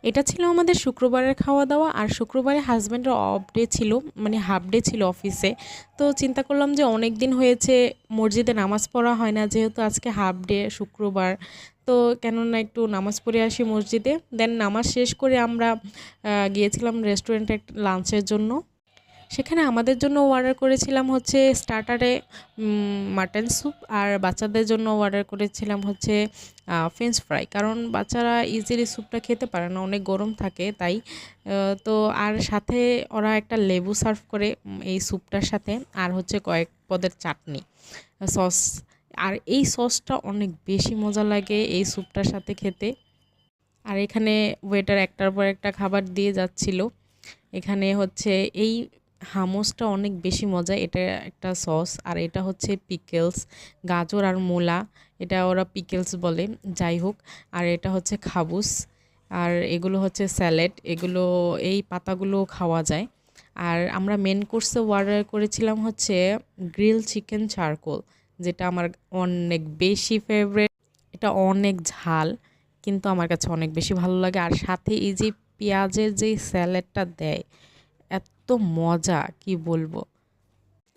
এটা ছিল আমাদের শুক্রবারের খাওয়া দাওয়া। আর শুক্রবারে হাজব্যান্ডের অফ ডে ছিল, মানে হাফ ডে ছিল অফিসে। তো চিন্তা করলাম যে অনেক দিন হয়েছে মসজিদে নামাজ পড়া হয় না, যেহেতু আজকে হাফ ডে শুক্রবার, তো কেননা একটু নামাজ পড়ে আসি মসজিদে। দেন নামাজ শেষ করে আমরা গিয়েছিলাম রেস্টুরেন্টে লাঞ্চের জন্য। সেখানে আমাদের জন্য অর্ডার করেছিলাম হচ্ছে স্টার্টারে মাটন স্যুপ, আর বাচ্চাদের জন্য অর্ডার করেছিলাম হচ্ছে ফ্রেঞ্চ ফ্রাই, কারণ বাচ্চারা ইজিলি স্যুপটা খেতে পারে না, অনেক গরম থাকে তাই। তো আর সাথে ওরা একটা লেবু সার্ভ করে এই স্যুপটার সাথে, আর হচ্ছে কয়েক পদের চাটনি সস। আর এই সসটা অনেক বেশি মজা লাগে এই স্যুপটার সাথে খেতে। আর এখানে ওয়েটার একটার পর একটা খাবার দিয়ে যাচ্ছিল। এখানে হচ্ছে এই হামসটা অনেক বেশি মজা, এটা একটা সস, আর এটা হচ্ছে পিকেলস, গাজর আর মূলা, এটা ওরা পিকেলস বলে, যাই হোক। আর এটা হচ্ছে খাবুস, আর এগুলো হচ্ছে স্যালাড, এগুলো এই পাতাগুলো খাওয়া যায়। আর আমরা মেন কোর্সে অর্ডার করেছিলাম হচ্ছে গ্রিল চিকেন চারকোল, যেটা আমার অনেক বেশি ফেভারিট। এটা অনেক ঝাল, কিন্তু আমার কাছে অনেক বেশি ভালো লাগে। আর সাথে এই যে পেঁয়াজের যে স্যালাডটা দেয়, এত মজা কি বলবো।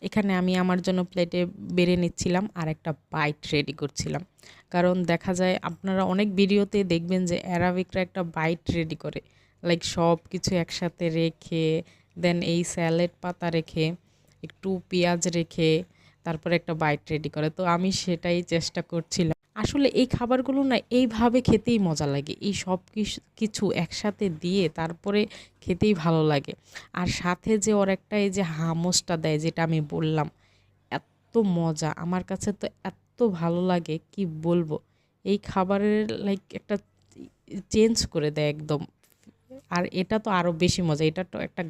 এখানে আমি আমার জন্য প্লেটে বেড়ে নিচ্ছিলাম আর একটা বাইট রেডি করছিলাম, কারণ দেখা যায় আপনারা অনেক ভিডিওতে দেখবেন যে অ্যারাবিকরা একটা বাইট রেডি করে, লাইক সব কিছু একসাথে রেখে, দেন এই স্যালাড পাতা রেখে, একটু পেঁয়াজ রেখে, তারপরে একটা বাইট রেডি করে। তো আমি সেটাই চেষ্টা করছিলাম। আসলে এই খাবারগুলো না এইভাবে খেতেই মজা লাগে, এই সব কিছু একসাথে দিয়ে তারপরে খেতেই ভালো লাগে। আর সাথে যে ওর একটা এই যে হামসটা দেয়, যেটা আমি বললাম, এত মজা, আমার কাছে তো এত ভালো লাগে কি বলবো। এই খাবারের লাইক একটা চেঞ্জ করে দেয় একদম। আর এটা তো আরও বেশি মজা, এটা তো একটা